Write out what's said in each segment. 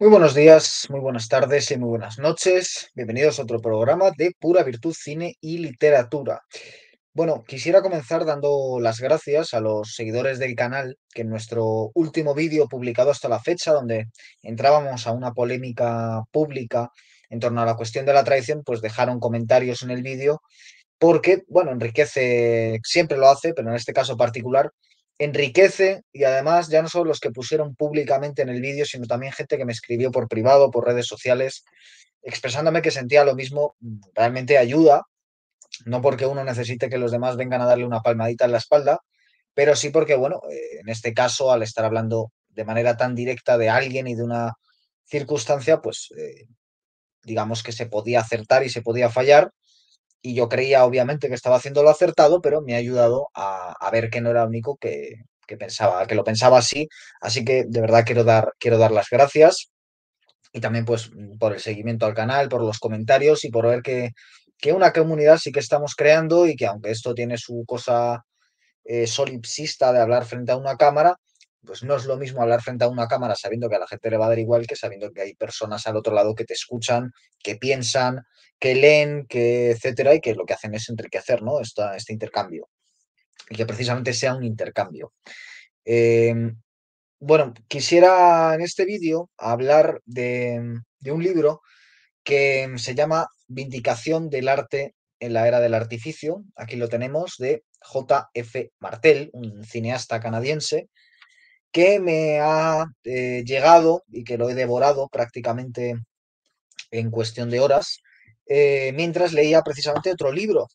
Muy buenos días, muy buenas tardes y muy buenas noches. Bienvenidos a otro programa de Pura Virtud, Cine y Literatura. Bueno, quisiera comenzar dando las gracias a los seguidores del canal que en nuestro último vídeo publicado hasta la fecha, donde entrábamos a una polémica pública en torno a la cuestión de la traición, pues dejaron comentarios en el vídeo porque, bueno, enriquece, siempre lo hace, pero en este caso particular, enriquece y además ya no solo los que pusieron públicamente en el vídeo, sino también gente que me escribió por privado, por redes sociales, expresándome que sentía lo mismo, realmente ayuda, no porque uno necesite que los demás vengan a darle una palmadita en la espalda, pero sí porque, bueno, en este caso, al estar hablando de manera tan directa de alguien y de una circunstancia, pues digamos que se podía acertar y se podía fallar y yo creía, obviamente, que estaba haciendo lo acertado, pero me ha ayudado a ver que no era el único que pensaba, que lo pensaba así. Así que de verdad quiero dar las gracias y también pues por el seguimiento al canal, por los comentarios y por ver que una comunidad sí que estamos creando y que aunque esto tiene su cosa solipsista de hablar frente a una cámara, pues no es lo mismo hablar frente a una cámara sabiendo que a la gente le va a dar igual que sabiendo que hay personas al otro lado que te escuchan, que piensan, que leen, que etcétera, y que lo que hacen es enriquecer, ¿no? Este intercambio. Y que precisamente sea un intercambio. Eh, bueno, quisiera en este vídeo hablar de un libro que se llama Vindicación del arte en la era del artificio. Aquí lo tenemos de J.F. Martel, un cineasta canadiense, que me ha llegado y que lo he devorado prácticamente en cuestión de horas, mientras leía precisamente otro libro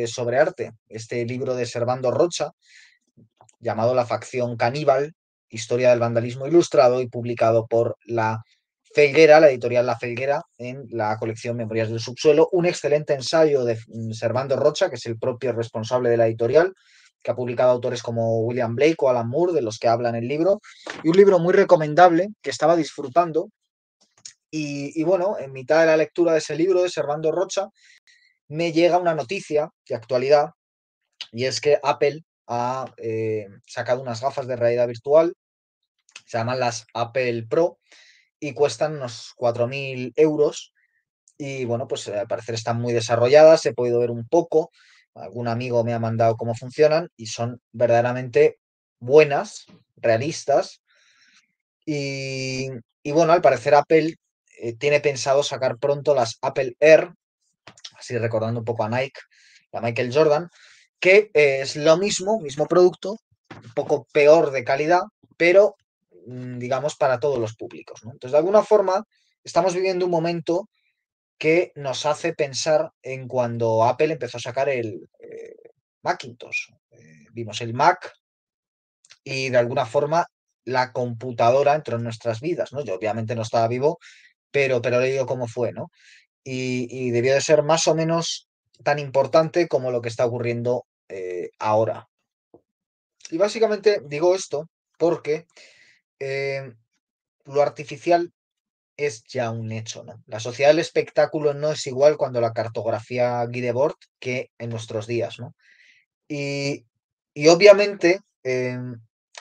sobre arte, este libro de Servando Rocha, llamado La facción caníbal, historia del vandalismo ilustrado y publicado por la Felguera, la editorial La Felguera, en la colección Memorias del Subsuelo. Un excelente ensayo de Servando Rocha, que es el propio responsable de la editorial, que ha publicado autores como William Blake o Alan Moore, de los que habla en el libro. Y un libro muy recomendable que estaba disfrutando. Y bueno, en mitad de la lectura de ese libro de Servando Rocha, me llega una noticia de actualidad y es que Apple ha sacado unas gafas de realidad virtual, se llaman las Apple Pro y cuestan unos 4.000 euros. Y bueno, pues al parecer están muy desarrolladas, he podido ver un poco, algún amigo me ha mandado cómo funcionan y son verdaderamente buenas, realistas. Y, y bueno, al parecer Apple tiene pensado sacar pronto las Apple Air, así recordando un poco a Nike, a Michael Jordan, que es lo mismo, mismo producto, un poco peor de calidad, pero digamos para todos los públicos, ¿no? Entonces, de alguna forma, estamos viviendo un momento que nos hace pensar en cuando Apple empezó a sacar el Macintosh. Vimos el Mac y de alguna forma la computadora entró en nuestras vidas, ¿no? Yo obviamente no estaba vivo, pero he leído cómo fue, ¿no? Y debió de ser más o menos tan importante como lo que está ocurriendo ahora. Y básicamente digo esto porque eh, lo artificial es ya un hecho, ¿no? La sociedad del espectáculo no es igual cuando la cartografía Guy Debord que en nuestros días, ¿no? Y, y obviamente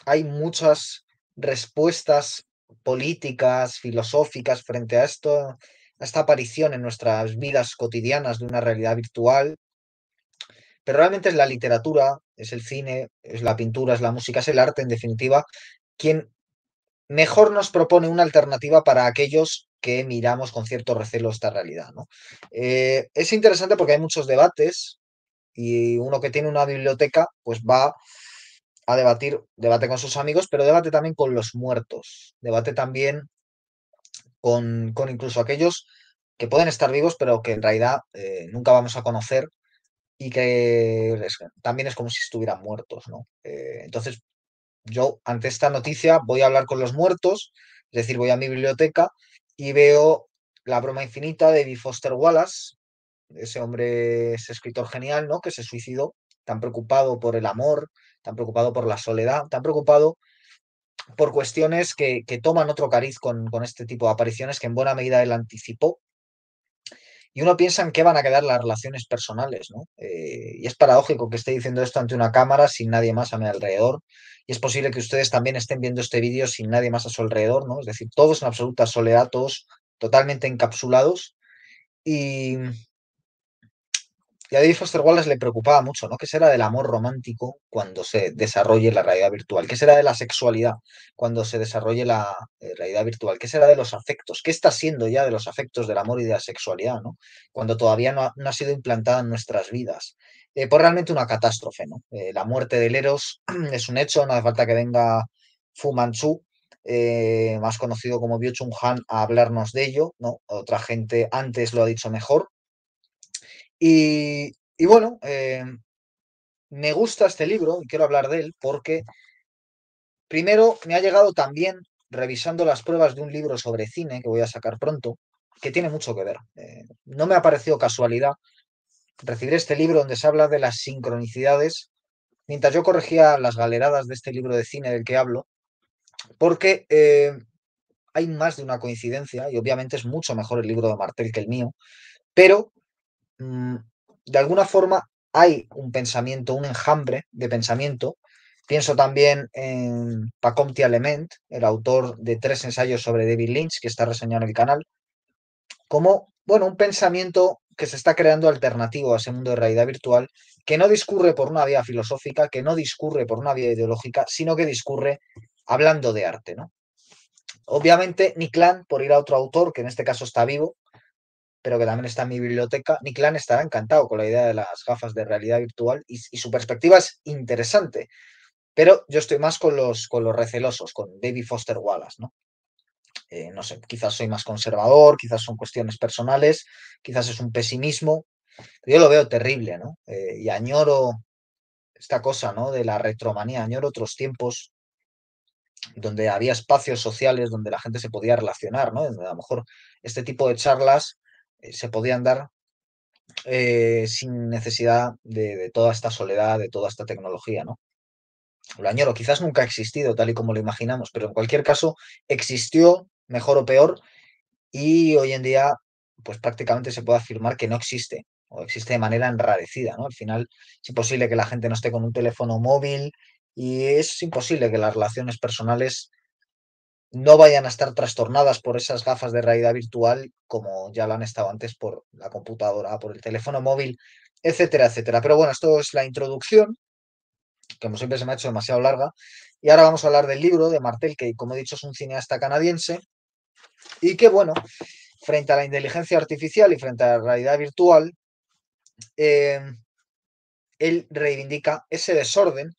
hay muchas respuestas políticas, filosóficas frente a esto, a esta aparición en nuestras vidas cotidianas de una realidad virtual, pero realmente es la literatura, es el cine, es la pintura, es la música, es el arte, en definitiva, quien mejor nos propone una alternativa para aquellos que miramos con cierto recelo esta realidad, ¿no? Es interesante porque hay muchos debates y uno que tiene una biblioteca, pues va a debatir, debate con sus amigos, pero debate también con los muertos, debate también con incluso aquellos que pueden estar vivos, pero que en realidad nunca vamos a conocer y que también es como si estuvieran muertos, ¿no? Entonces, yo ante esta noticia voy a hablar con los muertos, es decir, voy a mi biblioteca y veo La broma infinita de B. Foster Wallace, ese hombre, ese escritor genial, ¿no? Que se suicidó, tan preocupado por el amor, tan preocupado por la soledad, tan preocupado por cuestiones que toman otro cariz con este tipo de apariciones que en buena medida él anticipó y uno piensa en qué van a quedar las relaciones personales, ¿no? Y es paradójico que esté diciendo esto ante una cámara sin nadie más a mi alrededor, y es posible que ustedes también estén viendo este vídeo sin nadie más a su alrededor, ¿no? Es decir, todos en absoluta soledad, todos totalmente encapsulados, y y a David Foster Wallace le preocupaba mucho, ¿no? ¿Qué será del amor romántico cuando se desarrolle la realidad virtual? ¿Qué será de la sexualidad cuando se desarrolle la realidad virtual? ¿Qué será de los afectos? ¿Qué está siendo ya de los afectos, del amor y de la sexualidad, ¿no? Cuando todavía no ha sido implantada en nuestras vidas. Pues realmente una catástrofe, ¿no? La muerte del Eros es un hecho, no hace falta que venga Fu Manchu, más conocido como Byung Chul Han, a hablarnos de ello, ¿no? Otra gente antes lo ha dicho mejor. Y bueno, me gusta este libro y quiero hablar de él porque primero me ha llegado también revisando las pruebas de un libro sobre cine que voy a sacar pronto, que tiene mucho que ver. No me ha parecido casualidad recibir este libro donde se habla de las sincronicidades, mientras yo corregía las galeradas de este libro de cine del que hablo, porque hay más de una coincidencia y obviamente es mucho mejor el libro de Martel que el mío, pero mm, de alguna forma hay un pensamiento, un enjambre de pensamiento. Pienso también en Pacomti Element, el autor de 3 ensayos sobre David Lynch, que está reseñado en el canal, como, bueno, un pensamiento que se está creando alternativo a ese mundo de realidad virtual, que no discurre por una vía filosófica, que no discurre por una vía ideológica, sino que discurre hablando de arte, ¿no? Obviamente, Nick Land, por ir a otro autor, que en este caso está vivo, pero que también está en mi biblioteca, Nick Land estará encantado con la idea de las gafas de realidad virtual y su perspectiva es interesante, pero yo estoy más con los recelosos, con David Foster Wallace, ¿no? No sé, quizás soy más conservador, quizás son cuestiones personales, quizás es un pesimismo, yo lo veo terrible, ¿no? Y añoro esta cosa, ¿no? De la retromanía, añoro otros tiempos donde había espacios sociales donde la gente se podía relacionar, ¿no? Donde a lo mejor este tipo de charlas se podían dar sin necesidad de toda esta soledad, de toda esta tecnología, ¿no? Lo añoro, quizás nunca ha existido tal y como lo imaginamos, pero en cualquier caso existió, mejor o peor, y hoy en día, pues prácticamente se puede afirmar que no existe, o existe de manera enrarecida, ¿no? Al final es imposible que la gente no esté con un teléfono móvil y es imposible que las relaciones personales no vayan a estar trastornadas por esas gafas de realidad virtual como ya lo han estado antes por la computadora, por el teléfono móvil, etcétera, etcétera. Pero bueno, esto es la introducción, que como siempre se me ha hecho demasiado larga, y ahora vamos a hablar del libro de Martel, que como he dicho es un cineasta canadiense, y que bueno, frente a la inteligencia artificial y frente a la realidad virtual, eh, él reivindica ese desorden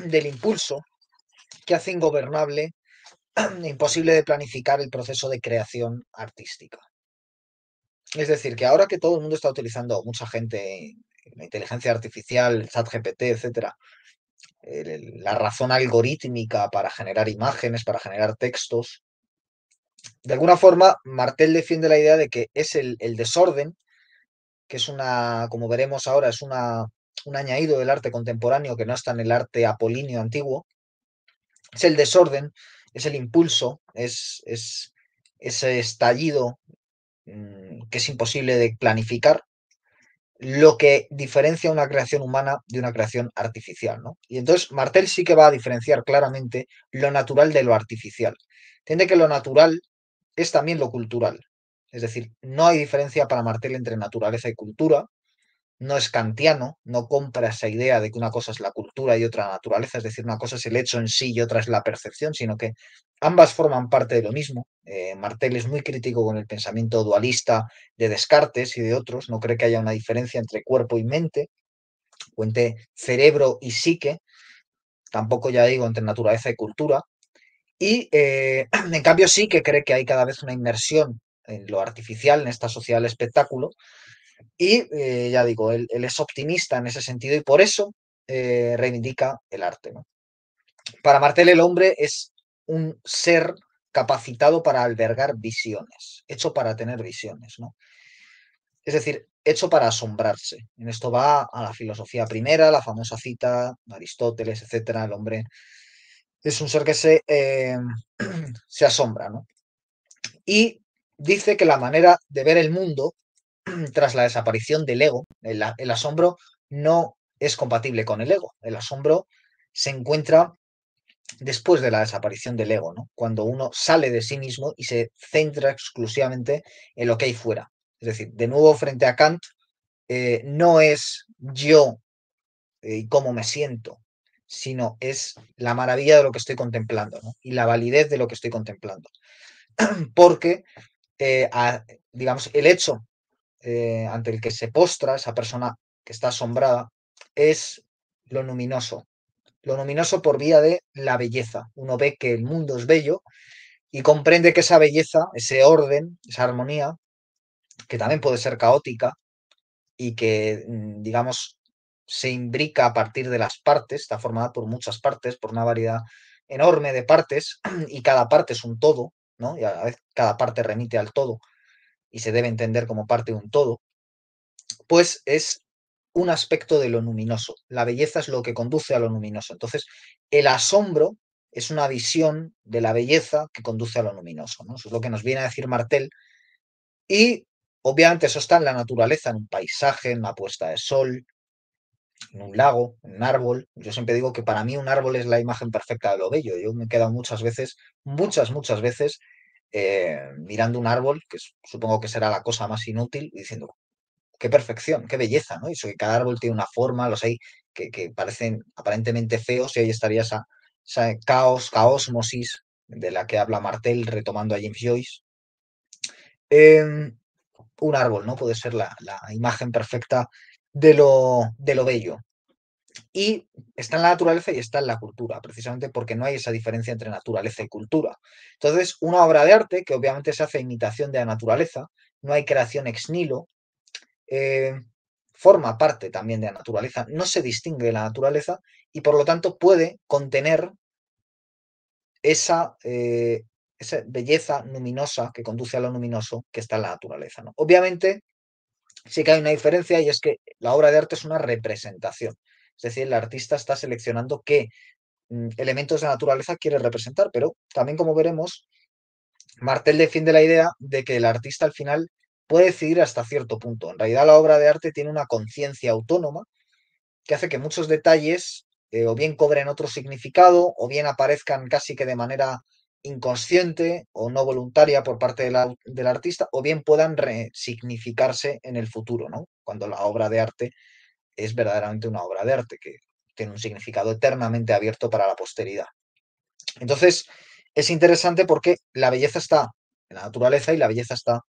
del impulso que hace ingobernable, imposible de planificar el proceso de creación artística. Es decir, que ahora que todo el mundo está utilizando, mucha gente, la inteligencia artificial, el ChatGPT, etcétera, la razón algorítmica para generar imágenes, para generar textos, de alguna forma, Martel defiende la idea de que es el desorden, que es una, como veremos ahora, es un añadido del arte contemporáneo que no está en el arte apolíneo antiguo, es el desorden, es el impulso, es ese estallido que es imposible de planificar, lo que diferencia una creación humana de una creación artificial, ¿no? Y entonces Martel sí que va a diferenciar claramente lo natural de lo artificial. Entiende que lo natural es también lo cultural. Es decir, no hay diferencia para Martel entre naturaleza y cultura, no es kantiano, no compra esa idea de que una cosa es la cultura y otra la naturaleza, es decir, una cosa es el hecho en sí y otra es la percepción, sino que ambas forman parte de lo mismo. Martel es muy crítico con el pensamiento dualista de Descartes y de otros, no cree que haya una diferencia entre cuerpo y mente, o entre cerebro y psique, tampoco ya digo entre naturaleza y cultura, y en cambio sí que cree que hay cada vez una inmersión en lo artificial, en esta sociedad del espectáculo, y ya digo, él es optimista en ese sentido y por eso reivindica el arte, ¿no? Para Martel el hombre es un ser capacitado para albergar visiones, hecho para tener visiones, ¿no? Es decir, hecho para asombrarse. En esto va a la filosofía primera, la famosa cita de Aristóteles, etcétera. El hombre es un ser que se asombra, ¿no? Y dice que la manera de ver el mundo tras la desaparición del ego, el asombro no es compatible con el ego. El asombro se encuentra después de la desaparición del ego, ¿no? Cuando uno sale de sí mismo y se centra exclusivamente en lo que hay fuera. Es decir, de nuevo frente a Kant, no es yo y cómo me siento, sino es la maravilla de lo que estoy contemplando, ¿no? Y la validez de lo que estoy contemplando. Porque, digamos, el hecho ante el que se postra esa persona que está asombrada es lo luminoso. Lo luminoso por vía de la belleza. Uno ve que el mundo es bello y comprende que esa belleza, ese orden, esa armonía, que también puede ser caótica y que, digamos, se imbrica a partir de las partes, está formada por muchas partes, por una variedad enorme de partes, y cada parte es un todo, ¿no? Y a la vez cada parte remite al todo y se debe entender como parte de un todo, pues es un aspecto de lo luminoso. La belleza es lo que conduce a lo luminoso. Entonces, el asombro es una visión de la belleza que conduce a lo luminoso, ¿no? Eso es lo que nos viene a decir Martel. Y obviamente eso está en la naturaleza, en un paisaje, en una puesta de sol, en un lago, en un árbol. Yo siempre digo que para mí un árbol es la imagen perfecta de lo bello. Yo me he quedado muchas veces, muchas veces, mirando un árbol, que supongo que será la cosa más inútil, y diciendo, qué perfección, qué belleza, ¿no? Y eso que cada árbol tiene una forma, los hay que parecen aparentemente feos y ahí estaría esa caosmosis de la que habla Martel retomando a James Joyce. Eh, un árbol, ¿no? Puede ser la imagen perfecta de lo bello. Y está en la naturaleza y está en la cultura, precisamente porque no hay esa diferencia entre naturaleza y cultura. Entonces, una obra de arte, que obviamente se hace a imitación de la naturaleza, no hay creación ex nihilo, eh, forma parte también de la naturaleza, no se distingue de la naturaleza y por lo tanto puede contener esa, esa belleza luminosa que conduce a lo luminoso que está en la naturaleza, ¿no? Obviamente sí que hay una diferencia y es que la obra de arte es una representación. Es decir, el artista está seleccionando qué elementos de la naturaleza quiere representar, pero también como veremos, Martel defiende la idea de que el artista al final puede decidir hasta cierto punto. En realidad la obra de arte tiene una conciencia autónoma que hace que muchos detalles o bien cobren otro significado o bien aparezcan casi que de manera inconsciente o no voluntaria por parte del artista o bien puedan resignificarse en el futuro, ¿no? Cuando la obra de arte es verdaderamente una obra de arte que tiene un significado eternamente abierto para la posteridad. Entonces, es interesante porque la belleza está en la naturaleza y la belleza está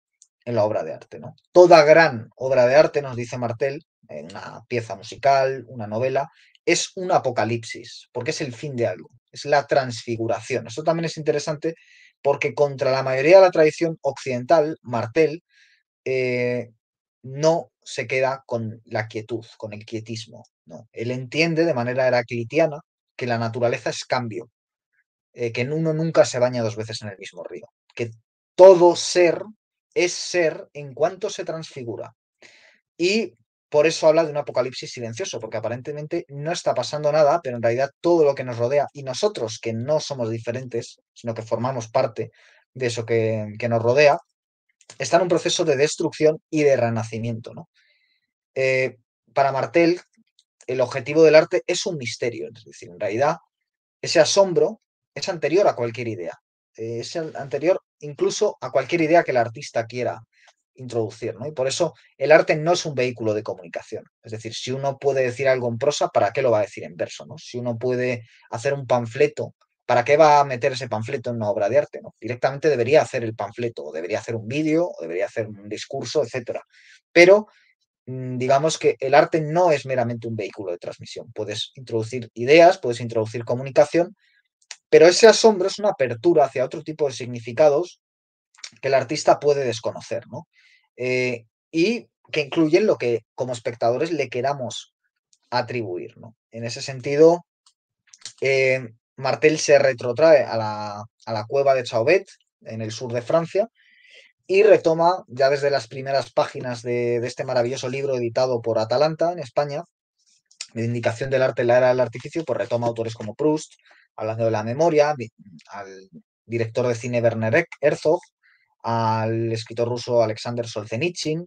en la obra de arte, ¿no? Toda gran obra de arte, nos dice Martel, una pieza musical, una novela, es un apocalipsis, porque es el fin de algo, es la transfiguración. Eso también es interesante porque contra la mayoría de la tradición occidental, Martel eh, no se queda con la quietud, con el quietismo, ¿no? Él entiende de manera heraclitiana que la naturaleza es cambio, que uno nunca se baña dos veces en el mismo río, que todo ser es ser en cuanto se transfigura. Y por eso habla de un apocalipsis silencioso, porque aparentemente no está pasando nada, pero en realidad todo lo que nos rodea y nosotros que no somos diferentes, sino que formamos parte de eso que nos rodea, está en un proceso de destrucción y de renacimiento, ¿no? Eh, para Martel, el objetivo del arte es un misterio, es decir, en realidad ese asombro es anterior a cualquier idea, es anterior incluso a cualquier idea que el artista quiera introducir, ¿no? Y por eso el arte no es un vehículo de comunicación. Es decir, si uno puede decir algo en prosa, ¿para qué lo va a decir en verso, ¿no? Si uno puede hacer un panfleto, ¿para qué va a meter ese panfleto en una obra de arte, ¿no? Directamente debería hacer el panfleto, o debería hacer un vídeo, o debería hacer un discurso, etcétera. Pero digamos que el arte no es meramente un vehículo de transmisión. Puedes introducir ideas, puedes introducir comunicación, pero ese asombro es una apertura hacia otro tipo de significados que el artista puede desconocer, ¿no? Y que incluyen lo que como espectadores le queramos atribuir, ¿no? En ese sentido, Martel se retrotrae a la cueva de Chauvet, en el sur de Francia, y retoma ya desde las primeras páginas de este maravilloso libro editado por Atalanta en España, de indicación del arte en la era del artificio, pues retoma autores como Proust, hablando de la memoria, al director de cine Werner Herzog, al escritor ruso Alexander Solzhenitsyn,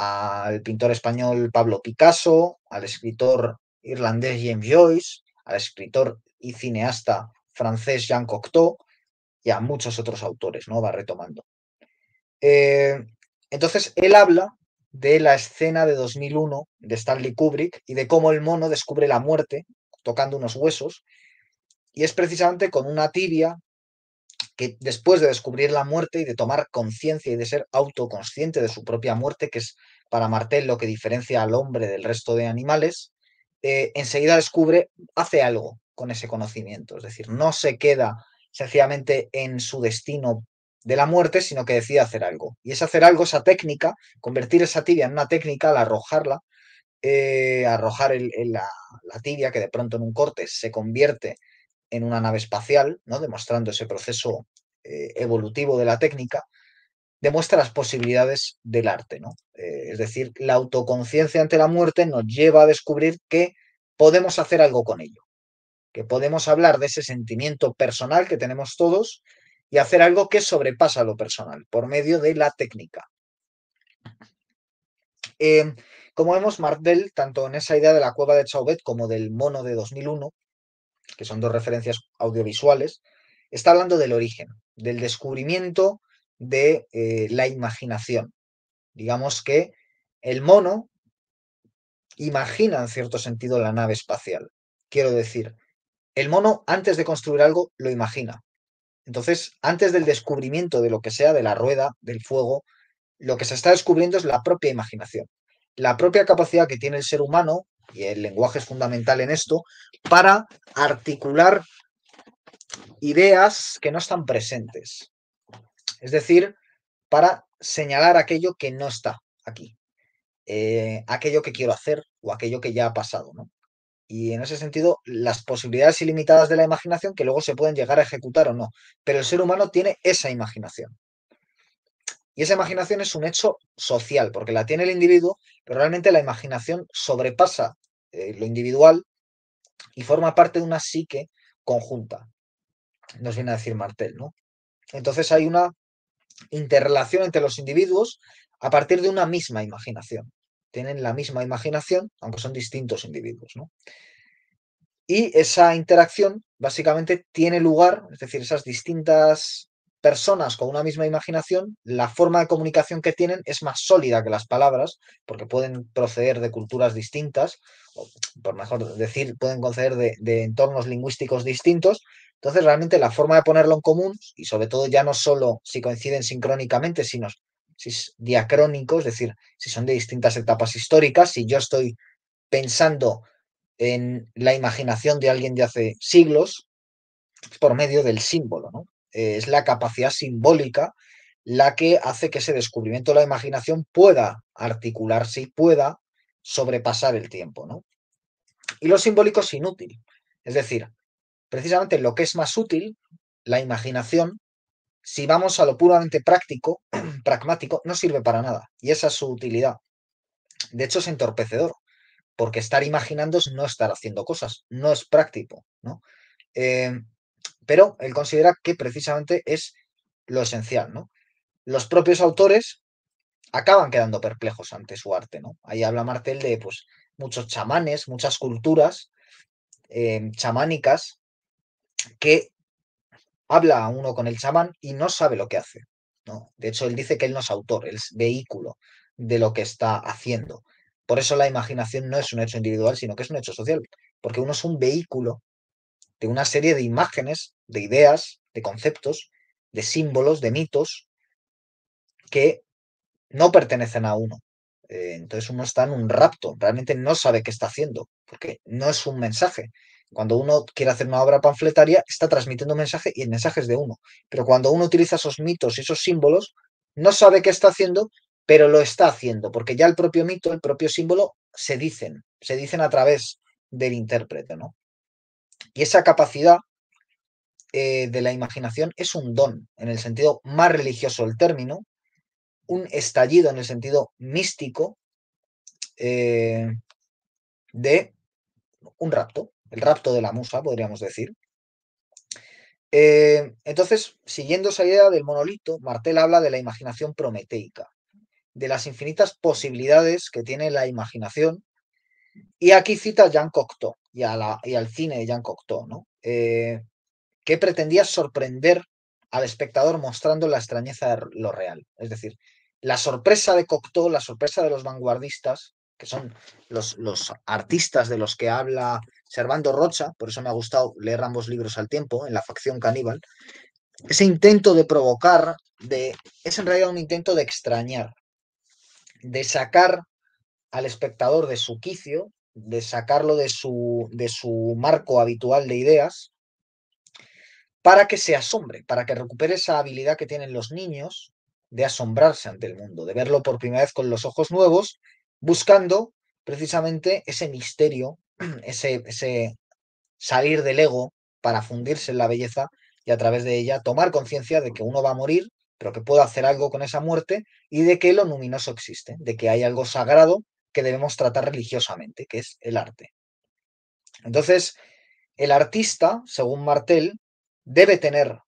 al pintor español Pablo Picasso, al escritor irlandés James Joyce, al escritor y cineasta francés Jean Cocteau y a muchos otros autores, ¿no? Va retomando. Eh, entonces, él habla de la escena de 2001 de Stanley Kubrick y de cómo el mono descubre la muerte tocando unos huesos, y es precisamente con una tibia que después de descubrir la muerte y de tomar conciencia y de ser autoconsciente de su propia muerte, que es para Martel lo que diferencia al hombre del resto de animales, enseguida descubre, hace algo con ese conocimiento, es decir, no se queda sencillamente en su destino de la muerte, sino que decide hacer algo. Y es hacer algo, esa técnica, convertir esa tibia en una técnica al arrojarla, arrojar la tibia, que de pronto en un corte se convierte en una nave espacial, ¿no? Demostrando ese proceso evolutivo de la técnica, demuestra las posibilidades del arte, ¿no? Es decir, la autoconciencia ante la muerte nos lleva a descubrir que podemos hacer algo con ello, que podemos hablar de ese sentimiento personal que tenemos todos y hacer algo que sobrepasa lo personal por medio de la técnica. Eh, como vemos, Martel, tanto en esa idea de la cueva de Chauvet como del mono de 2001, que son dos referencias audiovisuales, está hablando del origen, del descubrimiento de la imaginación. Digamos que el mono imagina en cierto sentido la nave espacial. Quiero decir, el mono antes de construir algo lo imagina. Entonces, antes del descubrimiento de lo que sea, de la rueda, del fuego, lo que se está descubriendo es la propia imaginación, la propia capacidad que tiene el ser humano, y el lenguaje es fundamental en esto, para articular ideas que no están presentes. Es decir, para señalar aquello que no está aquí, aquello que quiero hacer o aquello que ya ha pasado, ¿no? Y en ese sentido, las posibilidades ilimitadas de la imaginación que luego se pueden llegar a ejecutar o no, pero el ser humano tiene esa imaginación. Y esa imaginación es un hecho social, porque la tiene el individuo, pero realmente la imaginación sobrepasa lo individual y forma parte de una psique conjunta, nos viene a decir Martel, ¿no? Entonces hay una interrelación entre los individuos a partir de una misma imaginación. Tienen la misma imaginación, aunque son distintos individuos, ¿no? Y esa interacción básicamente tiene lugar, es decir, esas distintas personas con una misma imaginación, la forma de comunicación que tienen es más sólida que las palabras, porque pueden proceder de culturas distintas, o por mejor decir, pueden proceder de entornos lingüísticos distintos. Entonces, realmente la forma de ponerlo en común, y sobre todo ya no solo si coinciden sincrónicamente, sino si es diacrónico, es decir, si son de distintas etapas históricas, si yo estoy pensando en la imaginación de alguien de hace siglos por medio del símbolo, ¿no? Es la capacidad simbólica la que hace que ese descubrimiento de la imaginación pueda articularse y pueda sobrepasar el tiempo, ¿no? Y lo simbólico es inútil. Es decir, precisamente lo que es más útil, la imaginación, si vamos a lo puramente práctico, pragmático, no sirve para nada. Y esa es su utilidad. De hecho, es entorpecedor, porque estar imaginando es no estar haciendo cosas, no es práctico, ¿no? Eh, pero él considera que precisamente es lo esencial, ¿no? Los propios autores acaban quedando perplejos ante su arte, ¿no? Ahí habla Martel de pues, muchos chamanes, muchas culturas chamánicas que habla uno con el chamán y no sabe lo que hace, ¿no? De hecho, él dice que él no es autor, él es vehículo de lo que está haciendo. Por eso la imaginación no es un hecho individual, sino que es un hecho social, porque uno es un vehículo de una serie de imágenes, de ideas, de conceptos, de símbolos, de mitos que no pertenecen a uno. Entonces uno está en un rapto, realmente no sabe qué está haciendo, porque no es un mensaje. Cuando uno quiere hacer una obra panfletaria, está transmitiendo un mensaje y el mensaje es de uno. Pero cuando uno utiliza esos mitos y esos símbolos, no sabe qué está haciendo, pero lo está haciendo, porque ya el propio mito, el propio símbolo, se dicen a través del intérprete, ¿no? Y esa capacidad de la imaginación es un don, en el sentido más religioso del término, un estallido en el sentido místico eh, de un rapto, el rapto de la musa, podríamos decir. Entonces, siguiendo esa idea del monolito, Martel habla de la imaginación prometeica, de las infinitas posibilidades que tiene la imaginación. Y aquí cita a Jean Cocteau y al cine de Jean Cocteau, ¿no? Que pretendía sorprender al espectador mostrando la extrañeza de lo real. Es decir, la sorpresa de Cocteau, la sorpresa de los vanguardistas, que son los artistas de los que habla Servando Rocha, por eso me ha gustado leer ambos libros al tiempo, en La facción caníbal, ese intento de provocar, es en realidad un intento de extrañar, de sacar al espectador de su quicio, de sacarlo de su marco habitual de ideas, para que se asombre, para que recupere esa habilidad que tienen los niños de asombrarse ante el mundo, de verlo por primera vez con los ojos nuevos, buscando precisamente ese misterio, ese salir del ego para fundirse en la belleza y a través de ella tomar conciencia de que uno va a morir, pero que puede hacer algo con esa muerte y de que lo luminoso existe, de que hay algo sagrado que debemos tratar religiosamente, que es el arte. Entonces, el artista, según Martel, debe tener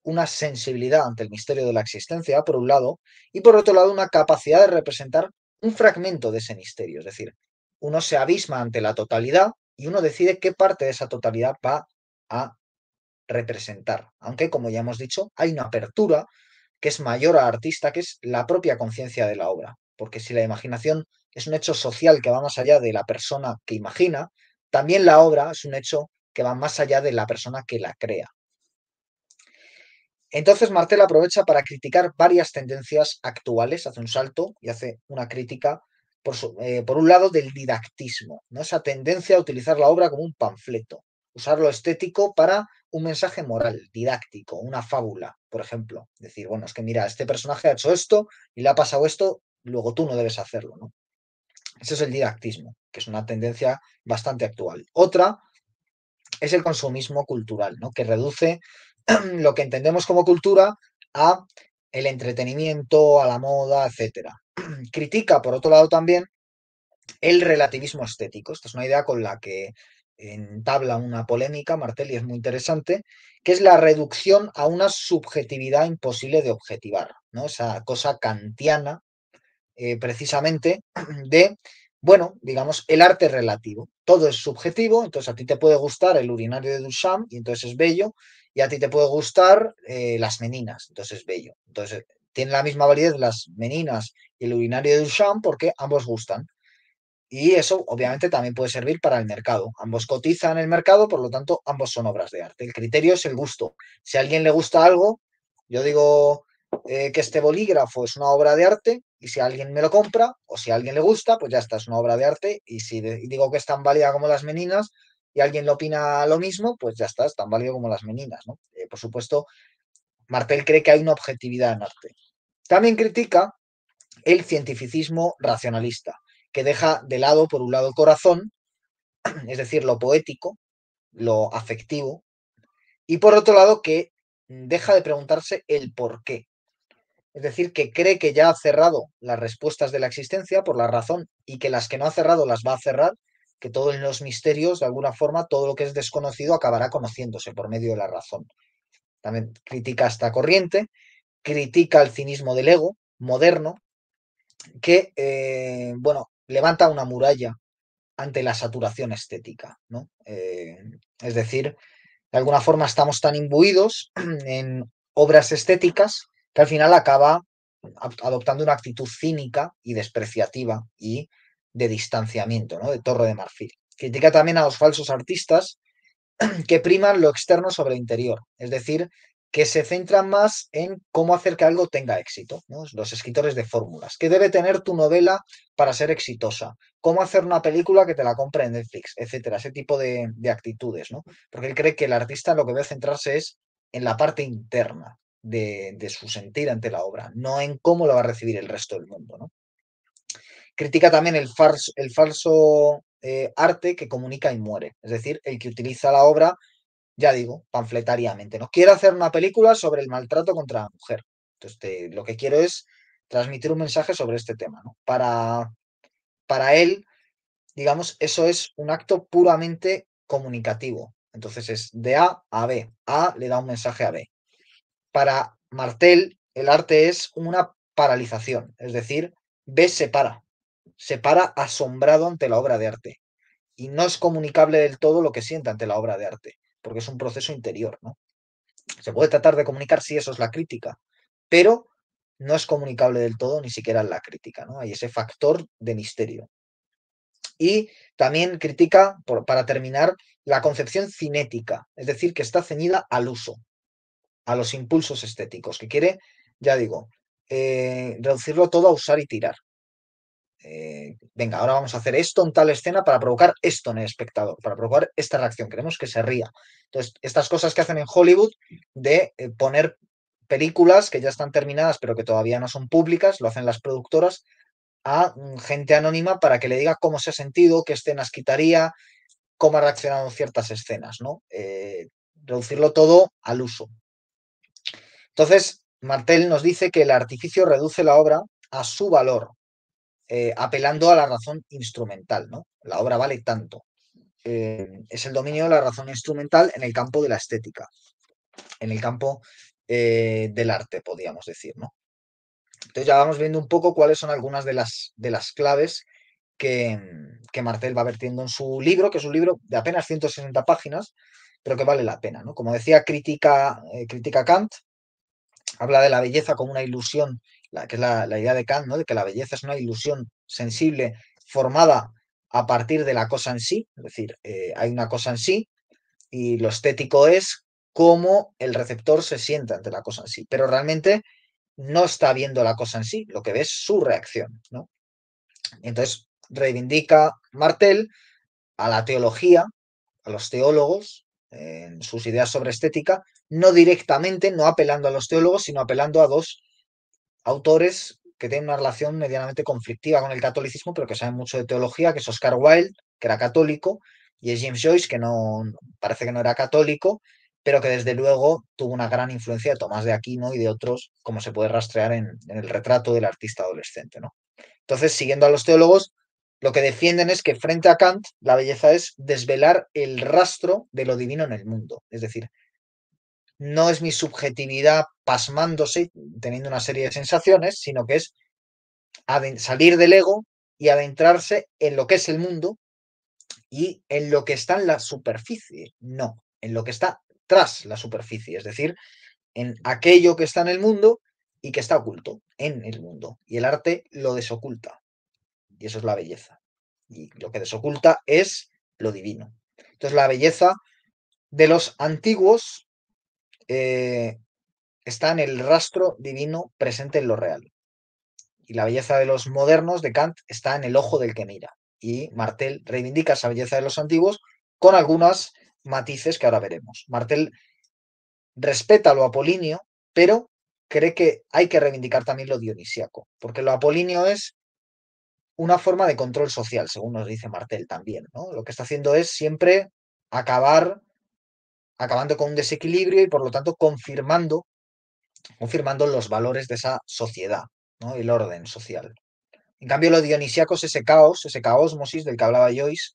una sensibilidad ante el misterio de la existencia, por un lado, y por otro lado, una capacidad de representar un fragmento de ese misterio. Es decir, uno se abisma ante la totalidad y uno decide qué parte de esa totalidad va a representar. Aunque, como ya hemos dicho, hay una apertura que es mayor al artista, que es la propia conciencia de la obra. Porque si la imaginación es un hecho social que va más allá de la persona que imagina, también la obra es un hecho que va más allá de la persona que la crea. Entonces Martel aprovecha para criticar varias tendencias actuales, hace un salto y hace una crítica, por un lado, del didactismo, ¿no? Esa tendencia a utilizar la obra como un panfleto, usar lo estético para un mensaje moral, didáctico, una fábula, por ejemplo. Decir, bueno, es que mira, este personaje ha hecho esto y le ha pasado esto, luego tú no debes hacerlo, ¿no? Ese es el didactismo, que es una tendencia bastante actual. Otra es el consumismo cultural, ¿no? Que reduce lo que entendemos como cultura a el entretenimiento, a la moda, etcétera. Critica, por otro lado, también el relativismo estético. Esta es una idea con la que entabla una polémica Martel y es muy interesante, que es la reducción a una subjetividad imposible de objetivar, ¿no? Esa cosa kantiana precisamente de, bueno, digamos, el arte relativo. Todo es subjetivo, entonces a ti te puede gustar el urinario de Duchamp y entonces es bello, y a ti te puede gustar las meninas, entonces es bello. Entonces tienen la misma validez las meninas y el urinario de Duchamp porque ambos gustan. Y eso obviamente también puede servir para el mercado. Ambos cotizan en el mercado, por lo tanto, ambos son obras de arte. El criterio es el gusto. Si a alguien le gusta algo, yo digo que este bolígrafo es una obra de arte y si alguien me lo compra o si a alguien le gusta, pues ya está, es una obra de arte. Y si digo que es tan válida como las meninas y alguien le opina lo mismo, pues ya está, es tan válido como las meninas, ¿no? Por supuesto, Martel cree que hay una objetividad en arte. También critica el cientificismo racionalista, que deja de lado, por un lado, el corazón, es decir, lo poético, lo afectivo, y por otro lado, que deja de preguntarse el por qué. Es decir, que cree que ya ha cerrado las respuestas de la existencia por la razón y que las que no ha cerrado las va a cerrar, que todos los misterios, de alguna forma, todo lo que es desconocido acabará conociéndose por medio de la razón. También critica esta corriente, critica el cinismo del ego moderno, que, bueno, levanta una muralla ante la saturación estética, ¿no? Es decir, de alguna forma estamos tan imbuidos en obras estéticas que al final acaba adoptando una actitud cínica y despreciativa y de distanciamiento, ¿no? De torre de marfil. Critica también a los falsos artistas que priman lo externo sobre el interior, es decir, que se centran más en cómo hacer que algo tenga éxito, ¿no? Los escritores de fórmulas. ¿Qué debe tener tu novela para ser exitosa? ¿Cómo hacer una película que te la compre en Netflix? Etcétera, ese tipo de actitudes, ¿no? Porque él cree que el artista lo que debe centrarse es en la parte interna de su sentir ante la obra, no en cómo lo va a recibir el resto del mundo, ¿no? Critica también el falso arte que comunica y muere, es decir, el que utiliza la obra, ya digo, panfletariamente. No quiero hacer una película sobre el maltrato contra la mujer. Entonces, lo que quiero es transmitir un mensaje sobre este tema, ¿no? Para él, digamos, eso es un acto puramente comunicativo. Entonces es de A a B. A le da un mensaje a B. Para Martel, el arte es una paralización, es decir, se para asombrado ante la obra de arte y no es comunicable del todo lo que siente ante la obra de arte, porque es un proceso interior, ¿no? Se puede tratar de comunicar si eso es la crítica, pero no es comunicable del todo ni siquiera en la crítica, ¿no? Hay ese factor de misterio. Y también critica, para terminar, la concepción cinética, es decir, que está ceñida al uso, a los impulsos estéticos, que quiere, ya digo, reducirlo todo a usar y tirar. Venga, ahora vamos a hacer esto en tal escena para provocar esto en el espectador, para provocar esta reacción. Queremos que se ría. Entonces, estas cosas que hacen en Hollywood de poner películas que ya están terminadas pero que todavía no son públicas, lo hacen las productoras, a gente anónima para que le diga cómo se ha sentido, qué escenas quitaría, cómo ha reaccionado en ciertas escenas, ¿no? Reducirlo todo al uso. Entonces, Martel nos dice que el artificio reduce la obra a su valor, apelando a la razón instrumental, ¿no? La obra vale tanto. Es el dominio de la razón instrumental en el campo de la estética, en el campo del arte, podríamos decir, ¿no? Entonces ya vamos viendo un poco cuáles son algunas de las claves que Martel va vertiendo en su libro, que es un libro de apenas 160 páginas, pero que vale la pena, ¿no? Como decía, critica Kant, habla de la belleza como una ilusión, que es la idea de Kant, ¿no? De que la belleza es una ilusión sensible formada a partir de la cosa en sí, es decir, hay una cosa en sí y lo estético es cómo el receptor se sienta ante la cosa en sí, pero realmente no está viendo la cosa en sí, lo que ve es su reacción, ¿no? Entonces reivindica Martel a la teología, a los teólogos, en sus ideas sobre estética, no directamente, no apelando a los teólogos, sino apelando a dos autores que tienen una relación medianamente conflictiva con el catolicismo, pero que saben mucho de teología, que es Oscar Wilde, que era católico, y es James Joyce, que no parece que no era católico, pero que desde luego tuvo una gran influencia de Tomás de Aquino y de otros, como se puede rastrear en el retrato del artista adolescente, ¿no? Entonces, siguiendo a los teólogos, lo que defienden es que frente a Kant, la belleza es desvelar el rastro de lo divino en el mundo. Es decir, no es mi subjetividad pasmándose, teniendo una serie de sensaciones, sino que es salir del ego y adentrarse en lo que es el mundo y en lo que está en la superficie, no, en lo que está tras la superficie, es decir, en aquello que está en el mundo y que está oculto en el mundo. Y el arte lo desoculta, y eso es la belleza. Y lo que desoculta es lo divino. Entonces la belleza de los antiguos está en el rastro divino presente en lo real. Y la belleza de los modernos de Kant está en el ojo del que mira. Y Martel reivindica esa belleza de los antiguos con algunos matices que ahora veremos. Martel respeta lo apolíneo, pero cree que hay que reivindicar también lo dionisíaco, porque lo apolíneo es una forma de control social, según nos dice Martel también, ¿no? Lo que está haciendo es siempre acabando con un desequilibrio y por lo tanto confirmando los valores de esa sociedad, ¿no? El orden social. En cambio, lo dionisíaco es ese caósmosis del que hablaba Joyce,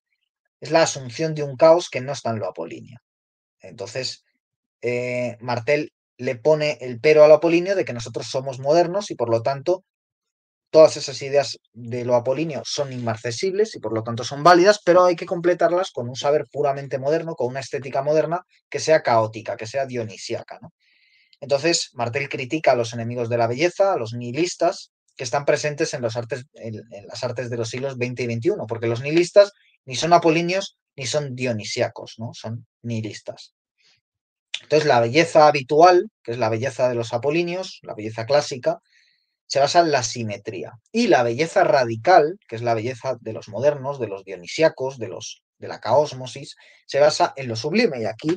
es la asunción de un caos que no está en lo apolíneo. Entonces, Martel le pone el pero al apolíneo de que nosotros somos modernos y por lo tanto todas esas ideas de lo apolíneo son inmarcesibles y por lo tanto son válidas, pero hay que completarlas con un saber puramente moderno, con una estética moderna que sea caótica, que sea dionisíaca, ¿no? Entonces, Martel critica a los enemigos de la belleza, a los nihilistas, que están presentes en, en las artes de los siglos XX y XXI, porque los nihilistas ni son apolíneos ni son dionisíacos, ¿no? Son nihilistas. Entonces, la belleza habitual, que es la belleza de los apolíneos, la belleza clásica, se basa en la simetría. Y la belleza radical, que es la belleza de los modernos, de los dionisíacos, de la caósmosis, se basa en lo sublime. Y aquí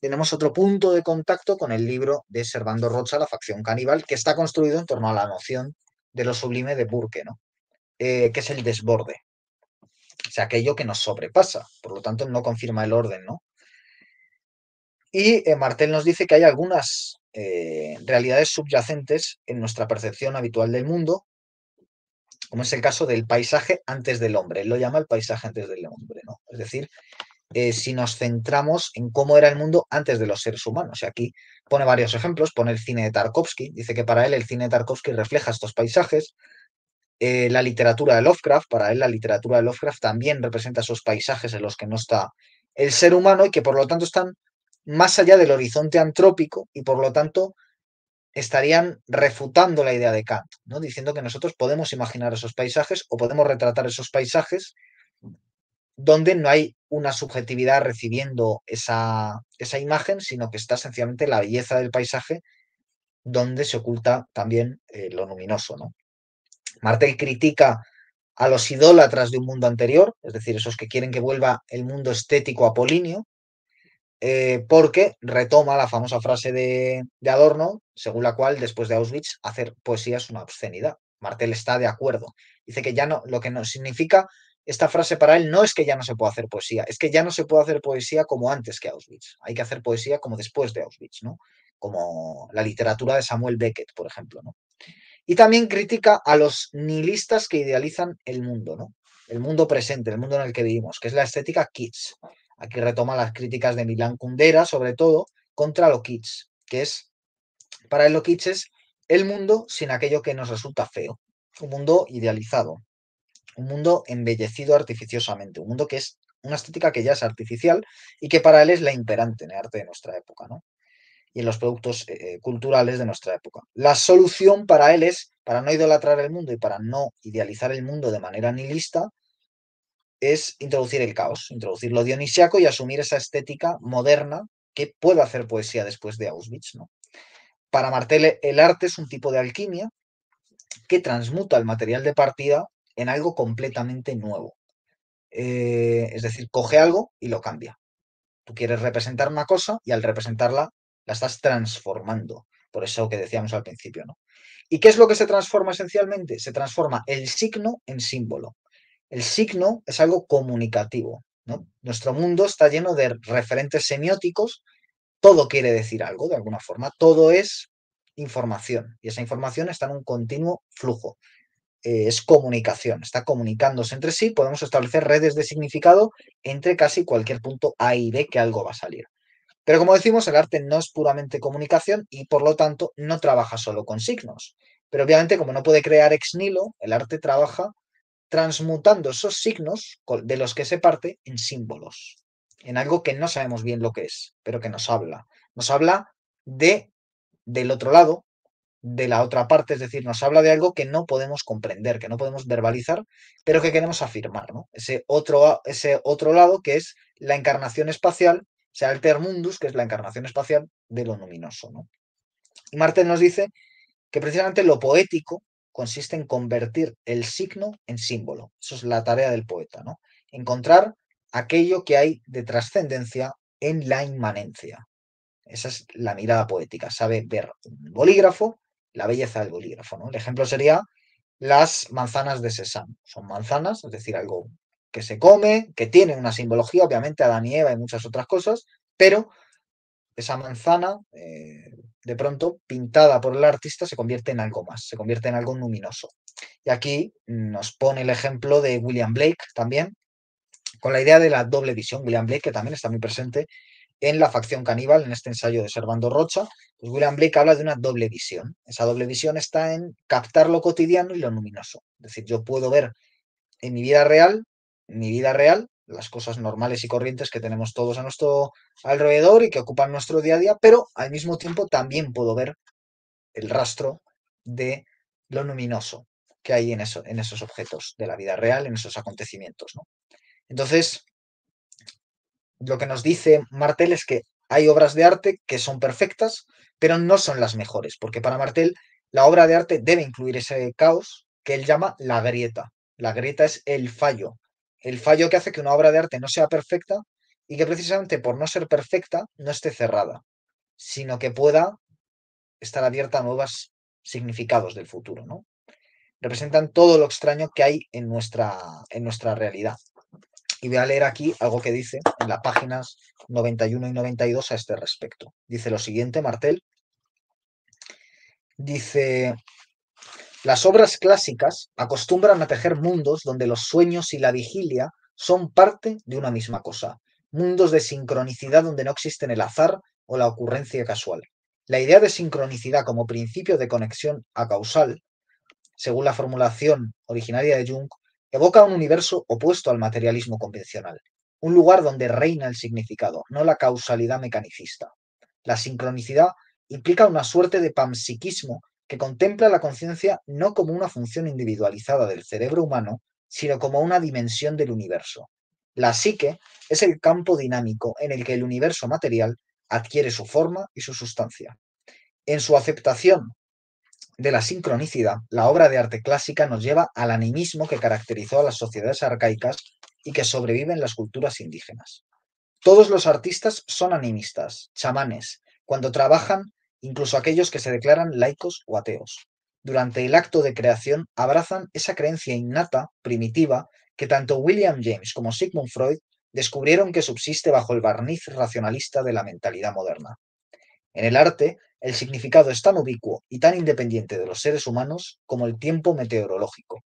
tenemos otro punto de contacto con el libro de Servando Rocha, La facción caníbal, que está construido en torno a la noción de lo sublime de Burke, ¿no? Que es el desborde. O sea, aquello que nos sobrepasa. Por lo tanto, no confirma el orden, ¿no? Y Martel nos dice que hay algunas realidades subyacentes en nuestra percepción habitual del mundo, como es el caso del paisaje antes del hombre. Él lo llama el paisaje antes del hombre, ¿no? Es decir, si nos centramos en cómo era el mundo antes de los seres humanos. Y aquí pone varios ejemplos, pone el cine de Tarkovsky, dice que para él el cine de Tarkovsky refleja estos paisajes, la literatura de Lovecraft. Para él la literatura de Lovecraft también representa esos paisajes en los que no está el ser humano y que por lo tanto están más allá del horizonte antrópico y por lo tanto estarían refutando la idea de Kant, ¿no? Diciendo que nosotros podemos imaginar esos paisajes o podemos retratar esos paisajes donde no hay una subjetividad recibiendo esa imagen, sino que está sencillamente la belleza del paisaje donde se oculta también lo luminoso, ¿no? Martel critica a los idólatras de un mundo anterior, es decir, esos que quieren que vuelva el mundo estético apolíneo, porque retoma la famosa frase de Adorno, según la cual después de Auschwitz hacer poesía es una obscenidad. Martel está de acuerdo. Dice que ya no, lo que no significa esta frase para él no es que ya no se pueda hacer poesía, es que ya no se puede hacer poesía como antes que Auschwitz. Hay que hacer poesía como después de Auschwitz, ¿no? Como la literatura de Samuel Beckett, por ejemplo, ¿no? Y también critica a los nihilistas que idealizan el mundo, ¿no? El mundo presente, el mundo en el que vivimos, que es la estética kitsch. Aquí retoma las críticas de Milán Kundera, sobre todo, contra lo kitsch, que es, para él lo kitsch es el mundo sin aquello que nos resulta feo, un mundo idealizado, un mundo embellecido artificiosamente, un mundo que es una estética que ya es artificial y que para él es la imperante en el arte de nuestra época, ¿no? Y en los productos culturales de nuestra época. La solución para él es, para no idolatrar el mundo y para no idealizar el mundo de manera nihilista, es introducir el caos, introducir lo dionisiaco y asumir esa estética moderna que puede hacer poesía después de Auschwitz, ¿no? Para Martel, el arte es un tipo de alquimia que transmuta el material de partida en algo completamente nuevo. Es decir, coge algo y lo cambia. Tú quieres representar una cosa y al representarla la estás transformando. Por eso que decíamos al principio, ¿no? ¿Y qué es lo que se transforma esencialmente? Se transforma el signo en símbolo. El signo es algo comunicativo, ¿no? Nuestro mundo está lleno de referentes semióticos, todo quiere decir algo de alguna forma, todo es información y esa información está en un continuo flujo. Es comunicación, está comunicándose entre sí, podemos establecer redes de significado entre casi cualquier punto A y B que algo va a salir. Pero como decimos, el arte no es puramente comunicación y por lo tanto no trabaja solo con signos. Pero obviamente como no puede crear ex nihilo, el arte trabaja transmutando esos signos de los que se parte en símbolos, en algo que no sabemos bien lo que es, pero que nos habla. Nos habla de del otro lado, de la otra parte, es decir, nos habla de algo que no podemos comprender, que no podemos verbalizar, pero que queremos afirmar, ¿no? Ese otro lado que es la encarnación espacial, sea alter mundus, que es la encarnación espacial de lo luminoso, ¿no? Y Martel nos dice que precisamente lo poético consiste en convertir el signo en símbolo. Eso es la tarea del poeta, ¿no? Encontrar aquello que hay de trascendencia en la inmanencia. Esa es la mirada poética, sabe ver un bolígrafo, la belleza del bolígrafo, ¿no? El ejemplo sería las manzanas de Sésamo. Son manzanas, es decir, algo que se come, que tiene una simbología, obviamente Adán y Eva y muchas otras cosas, pero esa manzana, de pronto, pintada por el artista, se convierte en algo más, se convierte en algo luminoso. Y aquí nos pone el ejemplo de William Blake también, con la idea de la doble visión. William Blake, que también está muy presente en La facción caníbal, en este ensayo de Servando Rocha, pues William Blake habla de una doble visión. Esa doble visión está en captar lo cotidiano y lo luminoso. Es decir, yo puedo ver en mi vida real, las cosas normales y corrientes que tenemos todos a nuestro alrededor y que ocupan nuestro día a día, pero al mismo tiempo también puedo ver el rastro de lo luminoso que hay en esos objetos de la vida real, en esos acontecimientos, ¿no? Entonces, lo que nos dice Martel es que hay obras de arte que son perfectas, pero no son las mejores, porque para Martel la obra de arte debe incluir ese caos que él llama la grieta. La grieta es el fallo que hace que una obra de arte no sea perfecta y que precisamente por no ser perfecta no esté cerrada, sino que pueda estar abierta a nuevos significados del futuro, ¿no? Representan todo lo extraño que hay en nuestra realidad. Y voy a leer aquí algo que dice en las páginas 91 y 92 a este respecto. Dice lo siguiente, Martel. Dice, las obras clásicas acostumbran a tejer mundos donde los sueños y la vigilia son parte de una misma cosa. Mundos de sincronicidad donde no existen el azar o la ocurrencia casual. La idea de sincronicidad como principio de conexión a causal según la formulación originaria de Jung, evoca un universo opuesto al materialismo convencional, un lugar donde reina el significado, no la causalidad mecanicista. La sincronicidad implica una suerte de panpsiquismo que contempla la conciencia no como una función individualizada del cerebro humano, sino como una dimensión del universo. La psique es el campo dinámico en el que el universo material adquiere su forma y su sustancia. En su aceptación de la sincronicidad, la obra de arte clásica nos lleva al animismo que caracterizó a las sociedades arcaicas y que sobrevive en las culturas indígenas. Todos los artistas son animistas, chamanes, cuando trabajan, incluso aquellos que se declaran laicos o ateos. Durante el acto de creación abrazan esa creencia innata, primitiva, que tanto William James como Sigmund Freud descubrieron que subsiste bajo el barniz racionalista de la mentalidad moderna. En el arte, el significado es tan ubicuo y tan independiente de los seres humanos como el tiempo meteorológico.